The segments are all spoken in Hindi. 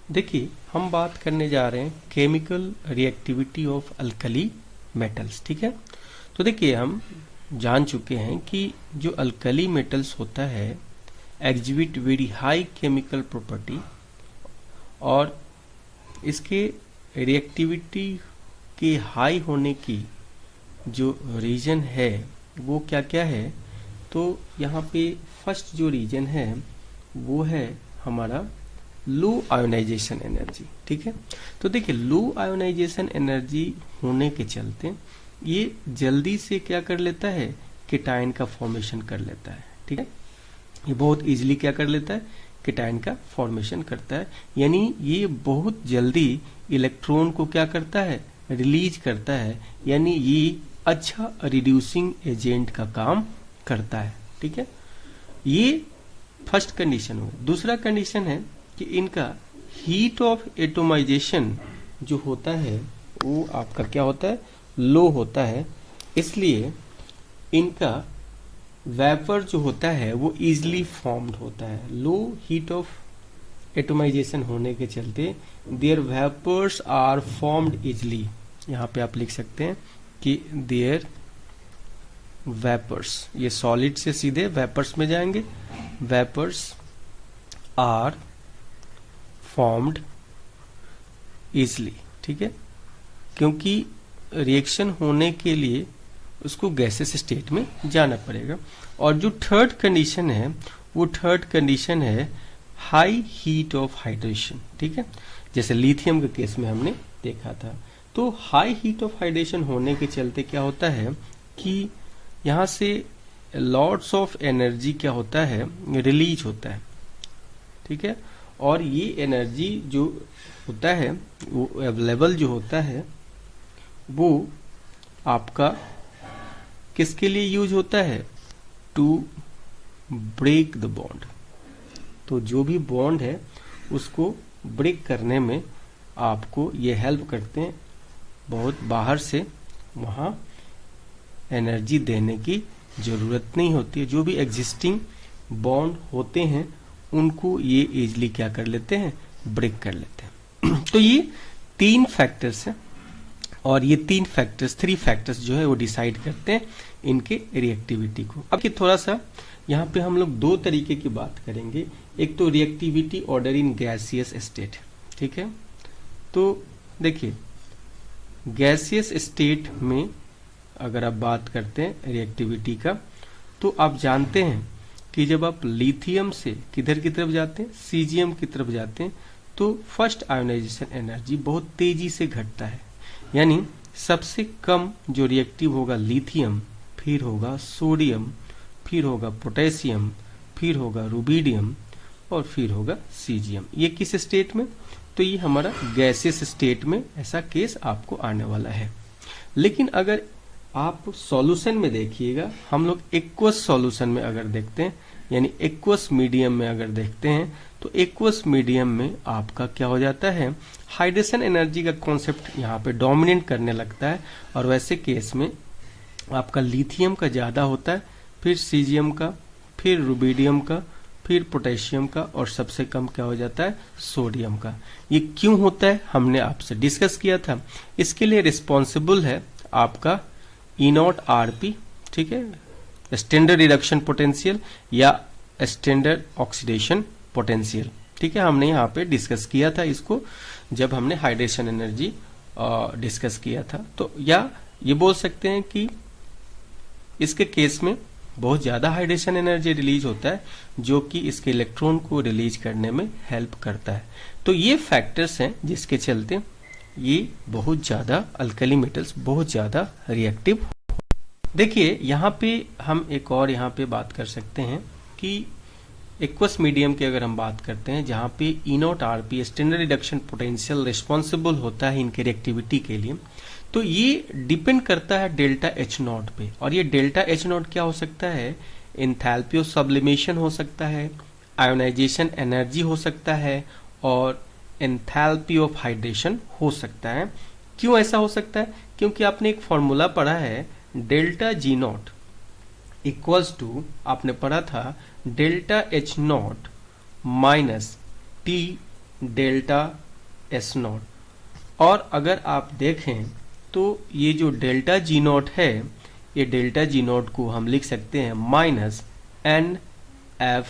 देखिए हम बात करने जा रहे हैं chemical reactivity of alkali metals. ठीक है, तो देखिए हम जान चुके हैं कि जो अल्कली मेटल्स होता है exhibit very high chemical property, और इसके रिएक्टिविटी के हाई होने की जो रीजन है वो क्या क्या है। तो यहाँ पे फर्स्ट जो रीजन है वो है हमारा लो आयोनाइजेशन एनर्जी। ठीक है, तो देखिए लो आयोनाइजेशन एनर्जी होने के चलते ये जल्दी से क्या कर लेता है, केटायन का फॉर्मेशन कर लेता है। ठीक है, ये बहुत इजीली क्या कर लेता है, केटायन का फॉर्मेशन करता है, यानी ये बहुत जल्दी इलेक्ट्रॉन को क्या करता है, रिलीज करता है, यानी ये अच्छा रिड्यूसिंग एजेंट का काम करता है। ठीक है, ये फर्स्ट कंडीशन हो। दूसरा कंडीशन है कि इनका हीट ऑफ एटोमाइजेशन जो होता है वो आपका क्या होता है, लो होता है, इसलिए इनका वेपर जो होता है वो इजीली फॉर्म्ड होता है। लो हीट ऑफ एटोमाइजेशन होने के चलते their vapours are formed easily. यहाँ पे आप लिख सकते हैं कि देयर वेपर्स, ये सॉलिड से सीधे वेपर्स में जाएंगे, वेपर्स आर फॉर्म्ड इजली। ठीक है, क्योंकि रिएक्शन होने के लिए उसको गैसेस स्टेट में जाना पड़ेगा। और जो थर्ड कंडीशन है वो थर्ड कंडीशन है हाई हीट ऑफ हाइड्रेशन। ठीक है, जैसे लिथियम के केस में हमने देखा था। तो हाई हीट ऑफ हाइड्रेशन होने के चलते क्या होता है कि यहाँ से लॉट्स ऑफ एनर्जी क्या होता है, रिलीज होता है। ठीक है, और ये एनर्जी जो होता है वो अवेलेबल जो होता है वो आपका किसके लिए यूज होता है, टू ब्रेक द बॉन्ड। तो जो भी बॉन्ड है उसको ब्रेक करने में आपको ये हेल्प करते हैं, बहुत बाहर से वहाँ एनर्जी देने की जरूरत नहीं होती है। जो भी एग्जिस्टिंग बॉन्ड होते हैं उनको ये इजीली क्या कर लेते हैं, ब्रेक कर लेते हैं। तो ये तीन फैक्टर्स हैं, और ये तीन फैक्टर्स, थ्री फैक्टर्स जो है वो डिसाइड करते हैं इनके रिएक्टिविटी को। अब ये थोड़ा सा यहाँ पे हम लोग दो तरीके की बात करेंगे। एक तो reactivity order in gaseous state. ठीक है, तो देखिए गैसियस स्टेट में अगर आप बात करते हैं रिएक्टिविटी का, तो आप जानते हैं कि जब आप लिथियम से किधर की तरफ जाते हैं, सीजियम की तरफ जाते हैं, तो फर्स्ट आयोनाइजेशन एनर्जी बहुत तेजी से घटता है। यानी सबसे कम जो रिएक्टिव होगा लिथियम, फिर होगा सोडियम, फिर होगा पोटेशियम, फिर होगा रुबिडियम, और फिर होगा सीजियम। ये किस स्टेट में, तो ये हमारा गैसियस स्टेट में ऐसा केस आपको आने वाला है। लेकिन अगर आप सॉल्यूशन में देखिएगा, हम लोग एक्वस सॉल्यूशन में अगर देखते हैं, यानी एक्वस मीडियम में अगर देखते हैं, तो एक्वस मीडियम में आपका क्या हो जाता है, हाइड्रेशन एनर्जी का कॉन्सेप्ट यहाँ पे डोमिनेट करने लगता है, और वैसे केस में आपका लिथियम का ज्यादा होता है, फिर सीजियम का, फिर रुबिडियम का, फिर पोटेशियम का, और सबसे कम क्या हो जाता है, सोडियम का। ये क्यों होता है हमने आपसे डिस्कस किया था। इसके लिए रिस्पॉन्सिबल है आपका E0 RP। ठीक है, स्टैंडर्ड रिडक्शन पोटेंशियल या स्टैंडर्ड ऑक्सीडेशन पोटेंशियल। ठीक है, हमने यहाँ पे डिस्कस किया था इसको जब हमने हाइड्रेशन एनर्जी डिस्कस किया था। तो या ये बोल सकते हैं कि इसके केस में बहुत ज्यादा हाइड्रेशन एनर्जी रिलीज होता है जो कि इसके इलेक्ट्रॉन को रिलीज करने में हेल्प करता है। तो ये फैक्टर्स हैं जिसके चलते ये बहुत ज्यादा अल्कली मेटल्स बहुत ज्यादा रिएक्टिव। देखिए यहाँ पे हम एक और यहाँ पे बात कर सकते हैं कि एक्वस मीडियम की अगर हम बात करते हैं, जहाँ पे E0 RP standard reduction potential responsible होता है इनके रिएक्टिविटी के लिए, तो ये डिपेंड करता है डेल्टा H0 पे। और ये डेल्टा H0 क्या हो सकता है, एंथैल्पी ऑफ सब्लिमेशन हो सकता है, आयोनाइजेशन एनर्जी हो सकता है, और एंथैल्पी ऑफ हाइड्रेशन हो सकता है। क्यों ऐसा हो सकता है, क्योंकि आपने एक फॉर्मूला पढ़ा है डेल्टा G0 इक्वल्स टू, आपने पढ़ा था delta H0 minus T delta S not. और अगर आप देखें तो ये जो डेल्टा जी नॉट है, ये डेल्टा जी नॉट को हम लिख सकते हैं माइनस एन एफ,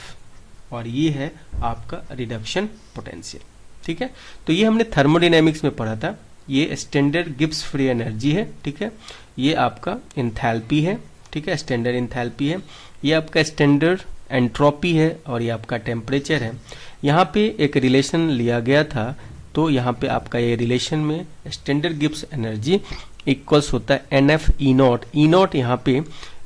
और ये है आपका रिडक्शन पोटेंशियल। ठीक है, तो ये हमने थर्मोडायनेमिक्स में पढ़ा था। ये स्टैंडर्ड गिब्स फ्री एनर्जी है। ठीक है, ये आपका इंथैल्पी है। ठीक है, स्टैंडर्ड इंथैल्पी है। ये आपका स्टैंडर्ड एंट्रोपी है, और ये आपका टेम्परेचर है। यहाँ पे एक रिलेशन लिया गया था, तो यहाँ पे आपका ये रिलेशन में स्टैंडर्ड गिब्स एनर्जी इक्वल्स होता है N F E nought. E nought यहाँ पे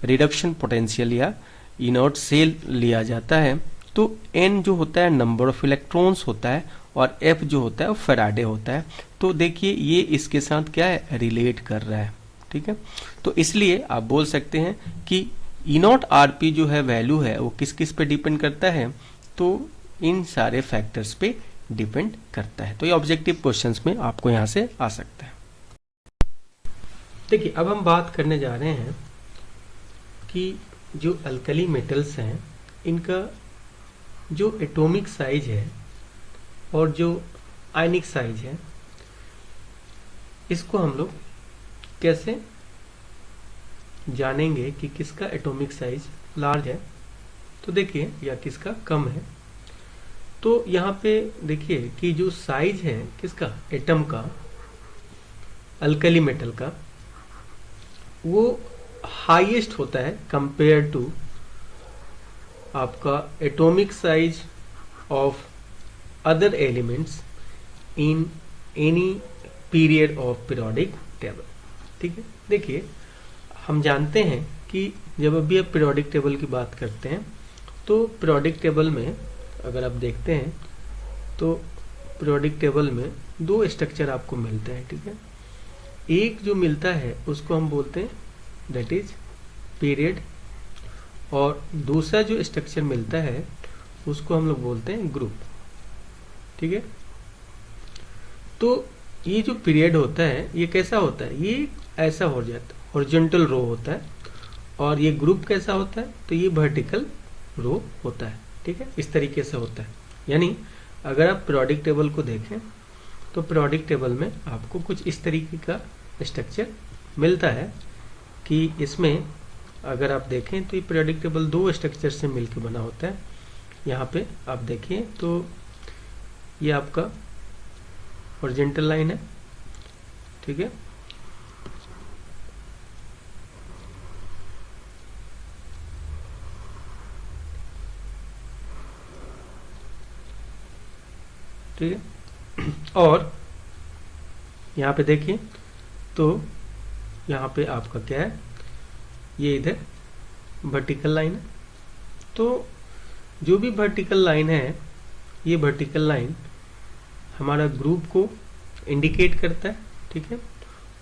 रिडक्शन पोटेंशियल या ई नॉट से लिया जाता है। तो एन जो होता है नंबर ऑफ इलेक्ट्रॉन्स होता है, और एफ जो होता है वो फैराडे होता है। तो देखिए ये इसके साथ क्या है, रिलेट कर रहा है। ठीक है, तो इसलिए आप बोल सकते हैं कि ई नॉट आर पी जो है वैल्यू है वो किस किस पे डिपेंड करता है, तो इन सारे फैक्टर्स पे डिपेंड करता है। तो ये ऑब्जेक्टिव क्वेश्चंस में आपको यहां से आ सकता है। देखिए अब हम बात करने जा रहे हैं कि जो अल्कली मेटल्स हैं इनका जो एटॉमिक साइज है और जो आयनिक साइज है, इसको हम लोग कैसे जानेंगे कि किसका एटॉमिक साइज लार्ज है, तो देखिए, या किसका कम है। तो यहाँ पे देखिए कि जो साइज है किसका, एटम का, अल्कली मेटल का, वो हाईएस्ट होता है कंपेयर टू आपका atomic size of other elements in any period of periodic table. ठीक है, देखिए हम जानते हैं कि जब अभी आप पीरियोडिक टेबल की बात करते हैं, तो पीरियोडिक टेबल में अगर आप देखते हैं तो पीरियोडिक टेबल में दो स्ट्रक्चर आपको मिलते हैं। ठीक है, एक जो मिलता है उसको हम बोलते हैं दैट इज पीरियड, और दूसरा जो स्ट्रक्चर मिलता है उसको हम लोग बोलते हैं ग्रुप। ठीक है, तो ये जो पीरियड होता है ये कैसा होता है, ये ऐसा हो जाता है, हॉरिजॉन्टल रो होता है, और ये ग्रुप कैसा होता है, तो ये वर्टिकल रो होता है। ठीक है, इस तरीके से होता है। यानी अगर आप पीरियोडिक टेबल को देखें तो पीरियोडिक टेबल में आपको कुछ इस तरीके का स्ट्रक्चर मिलता है कि इसमें अगर आप देखें तो ये पीरियोडिक टेबल दो स्ट्रक्चर से मिलकर बना होता है। यहाँ पे आप देखिए तो ये आपका हॉरिजॉन्टल लाइन है। ठीक है, ठीक है, और यहाँ पे देखिए तो यहाँ पे आपका क्या है, ये इधर वर्टिकल लाइन है। तो जो भी वर्टिकल लाइन है, ये वर्टिकल लाइन हमारा ग्रुप को इंडिकेट करता है। ठीक है,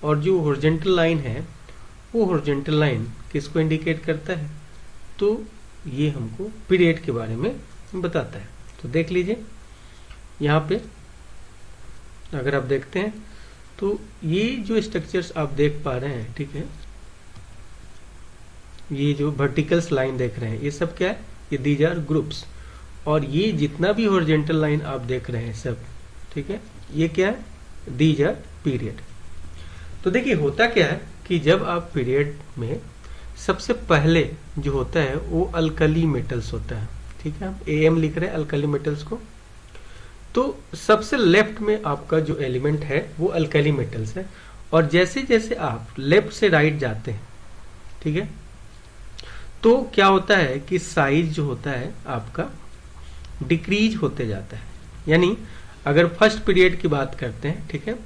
और जो हॉरिजॉन्टल लाइन है वो हॉरिजॉन्टल लाइन किसको इंडिकेट करता है, तो ये हमको पीरियड के बारे में बताता है। तो देख लीजिए यहाँ पे अगर आप देखते हैं तो ये जो स्ट्रक्चर्स आप देख पा रहे हैं, ठीक है, ये जो वर्टिकल्स लाइन देख रहे हैं ये सब क्या है, ये दीज आर ग्रुप्स, और ये जितना भी हॉरिजॉन्टल लाइन आप देख रहे हैं सब, ठीक है, ये क्या है, दीज आर पीरियड। तो देखिए होता क्या है कि जब आप पीरियड में सबसे पहले जो होता है वो अल्कली मेटल्स होता है। ठीक है, हम AM लिख रहे हैं अल्कली मेटल्स को। तो सबसे लेफ्ट में आपका जो एलिमेंट है वो अल्कली मेटल्स है, और जैसे जैसे आप लेफ्ट से राइट जाते हैं, ठीक है, तो क्या होता है कि साइज जो होता है आपका डिक्रीज होते जाता है। यानी अगर फर्स्ट पीरियड की बात करते हैं, ठीक है,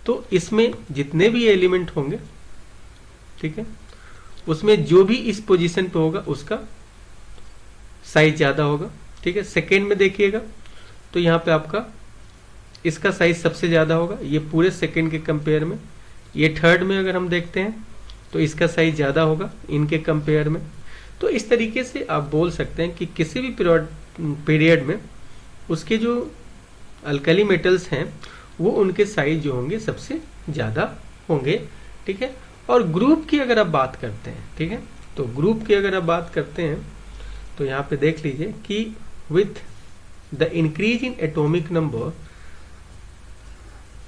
तो इसमें जितने भी एलिमेंट होंगे, ठीक है, उसमें जो भी इस पोजीशन पे होगा उसका साइज ज्यादा होगा। ठीक है, सेकेंड में देखिएगा तो यहाँ पे आपका इसका साइज सबसे ज्यादा होगा, ये पूरे सेकेंड के कंपेयर में। ये थर्ड में अगर हम देखते हैं तो इसका साइज ज्यादा होगा इनके कंपेयर में। तो इस तरीके से आप बोल सकते हैं कि किसी भी पीरियड में उसके जो अल्कली मेटल्स हैं वो उनके साइज जो होंगे सबसे ज्यादा होंगे। ठीक है, और ग्रुप की अगर आप बात करते हैं, ठीक है, तो ग्रुप की अगर आप बात करते हैं तो यहाँ पे देख लीजिए कि with the increase in atomic number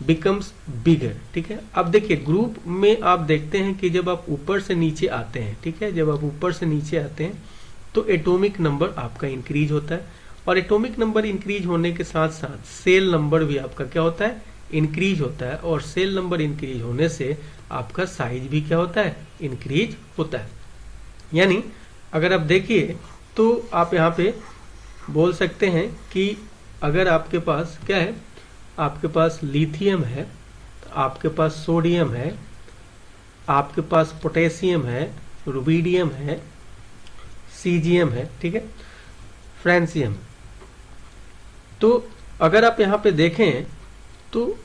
becomes bigger, ठीक है। अब देखिए ग्रुप में आप देखते हैं कि जब आप ऊपर से नीचे आते हैं, ठीक है, जब आप ऊपर से नीचे आते हैं तो एटॉमिक नंबर आपका इंक्रीज होता है, और एटॉमिक नंबर इंक्रीज होने के साथ साथ सेल नंबर भी आपका क्या होता है, इंक्रीज होता है, और सेल नंबर इंक्रीज होने से आपका साइज भी क्या होता है, इंक्रीज होता है। यानी अगर आप देखिए तो आप यहाँ पे बोल सकते हैं कि अगर आपके पास क्या है, आपके पास लिथियम है, आपके पास सोडियम है, आपके पास पोटेशियम है, रुबिडियम है, सीजियम है, ठीक है, फ्रांसियम। तो अगर आप यहाँ पे देखें तो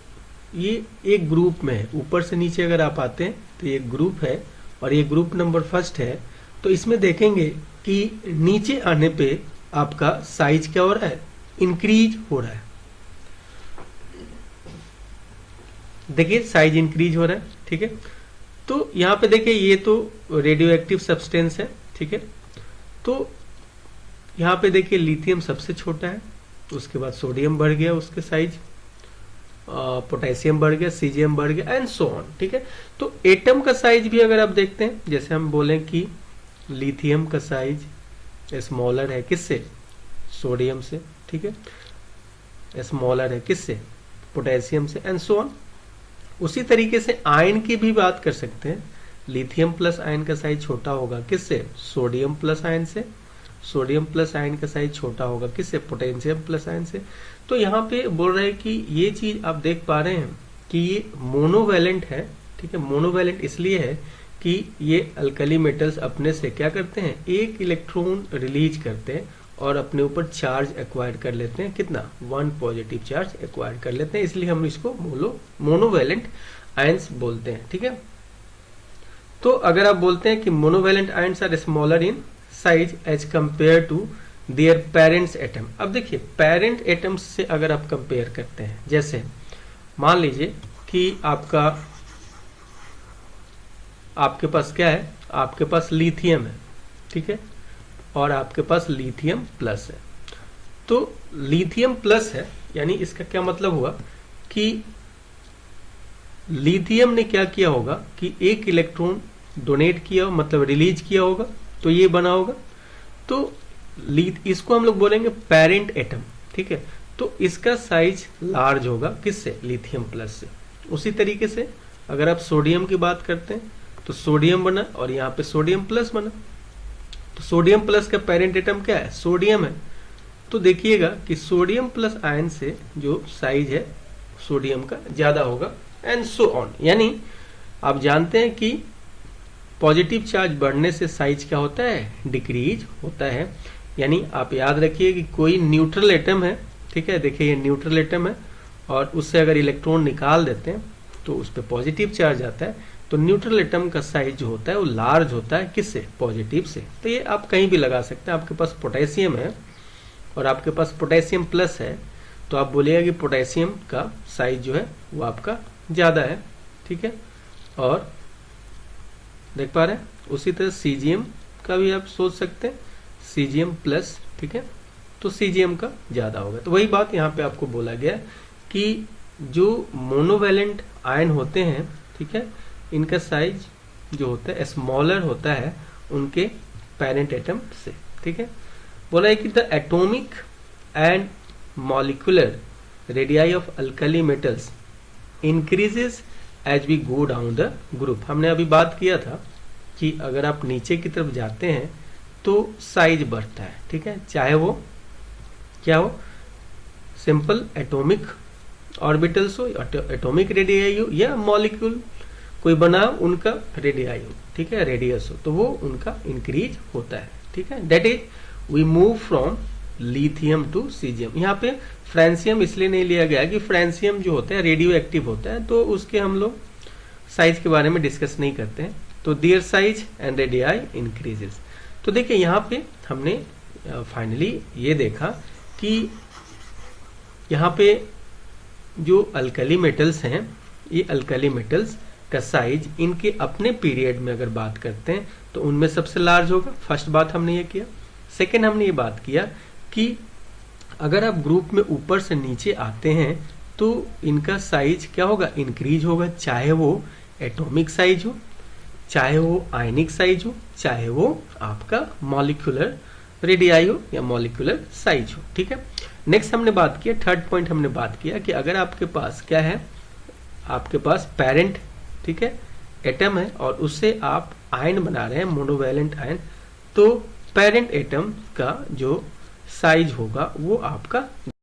ये एक ग्रुप में है, ऊपर से नीचे अगर आप आते हैं तो ये ग्रुप है और ये ग्रुप नंबर फर्स्ट है। तो इसमें देखेंगे कि नीचे आने पे आपका साइज क्या हो रहा है, इंक्रीज हो रहा है। देखिए साइज इंक्रीज हो रहा है, ठीक है। तो यहाँ पे देखिए ये तो रेडियो एक्टिव सब्सटेंस है, ठीक है। तो यहाँ पे देखिए लिथियम सबसे छोटा है, उसके बाद सोडियम बढ़ गया उसके साइज, पोटेशियम बढ़ गया, सीजियम बढ़ गया, एंड सो ऑन, ठीक है। तो एटम का साइज भी अगर आप देखते हैं, जैसे हम बोलें कि लिथियम का साइज स्मॉलर है किससे, सोडियम से, ठीक है, स्मॉलर है किससे, पोटेशियम से, एंड सो ऑन। उसी तरीके से आयन की भी बात कर सकते हैं, लिथियम प्लस आयन का साइज छोटा होगा किससे, सोडियम प्लस आयन से, सोडियम प्लस आयन का साइज छोटा होगा किससे, पोटेशियम प्लस आयन से। तो यहाँ पे बोल रहे हैं कि ये चीज आप देख पा रहे हैं कि ये मोनोवैलेंट है, ठीक है। मोनोवैलेंट इसलिए है कि ये अल्कली मेटल्स अपने से क्या करते हैं, एक इलेक्ट्रॉन रिलीज करते हैं और अपने ऊपर चार्ज एक्वायर कर लेते हैं, कितना, 1 पॉजिटिव चार्ज एक्वायर कर लेते हैं, इसलिए हम इसको मोनोवैलेंट आयंस बोलते हैं, ठीक है। तो अगर आप बोलते हैं कि monovalent ions are smaller in size as compare to their parents atom. अब देखिए पेरेंट एटम्स से अगर आप कंपेयर करते हैं, जैसे मान लीजिए कि आपके पास क्या है, आपके पास लिथियम है, ठीक है, और आपके पास लिथियम प्लस है। तो लिथियम प्लस है यानी इसका क्या मतलब हुआ कि लिथियम ने क्या किया होगा कि एक इलेक्ट्रॉन डोनेट किया, मतलब रिलीज किया होगा, तो ये बना होगा। तो इसको हम लोग बोलेंगे पेरेंट एटम, ठीक है। तो इसका साइज लार्ज होगा किससे, लिथियम प्लस से। उसी तरीके से अगर आप सोडियम की बात करते हैं तो सोडियम बना और यहाँ पे सोडियम प्लस बना, तो सोडियम प्लस का पेरेंट एटम क्या है, सोडियम है। तो देखिएगा कि सोडियम प्लस आयन से जो साइज है सोडियम का ज्यादा होगा, एंड सो ऑन। यानी आप जानते हैं कि पॉजिटिव चार्ज बढ़ने से साइज क्या होता है, डिक्रीज होता है। यानी आप याद रखिए कि कोई न्यूट्रल एटम है, ठीक है, देखिए ये न्यूट्रल एटम है और उससे अगर इलेक्ट्रॉन निकाल देते हैं तो उस पर पॉजिटिव चार्ज आता है, तो न्यूट्रल एटम का साइज जो होता है वो लार्ज होता है किससे, पॉजिटिव से। तो ये आप कहीं भी लगा सकते हैं। आपके पास पोटेशियम है और आपके पास पोटेशियम प्लस है, तो आप बोलिएगा कि पोटेशियम का साइज जो है वो आपका ज्यादा है, ठीक है, और देख पा रहे हैं। उसी तरह सीजियम का भी आप सोच सकते हैं, सीजियम प्लस, ठीक है, तो सीजियम का ज्यादा होगा। तो वही बात यहाँ पे आपको बोला गया कि जो मोनोवैलेंट आयन होते हैं, ठीक है, इनका साइज जो होता है स्मॉलर होता है उनके पेरेंट एटम से, ठीक है। बोला है कि the atomic and molecular radii of alkali metals increases as we go down the group. हमने अभी बात किया था कि अगर आप नीचे की तरफ जाते हैं तो साइज बढ़ता है, ठीक है, चाहे वो क्या हो, सिंपल एटॉमिक ऑर्बिटल्स हो, एटॉमिक रेडियाई हो, या मॉलिक्यूल कोई बना उनका रेडियाई हो, ठीक है, रेडियस हो, तो वो उनका इंक्रीज होता है, ठीक है। That is we move from lithium to caesium. यहाँ पे फ्रांसियम इसलिए नहीं लिया गया कि फ्रांसियम जो होता है रेडियो एक्टिव होता है, तो उसके हम लोग साइज के बारे में डिस्कस नहीं करते हैं। तो their size and radii increases. तो देखिए यहाँ पे हमने फाइनली ये देखा कि यहाँ पे जो अल्कली मेटल्स हैं, ये अल्कली मेटल्स का साइज इनके अपने पीरियड में अगर बात करते हैं तो उनमें सबसे लार्ज होगा। फर्स्ट बात हमने ये किया। सेकेंड हमने ये बात किया कि अगर आप ग्रुप में ऊपर से नीचे आते हैं तो इनका साइज क्या होगा, इंक्रीज होगा, चाहे वो एटॉमिक साइज हो, चाहे वो आयनिक साइज हो, चाहे वो आपका मॉलिक्यूलर रेडियाई हो या मॉलिक्यूलर साइज हो। ठीक है, नेक्स्ट हमने बात किया, थर्ड पॉइंट हमने बात किया कि अगर आपके पास क्या है, आपके पास पेरेंट, ठीक है, एटम है और उससे आप आयन बना रहे हैं, मोनोवैलेंट आयन, तो पेरेंट एटम का जो साइज होगा वो आपका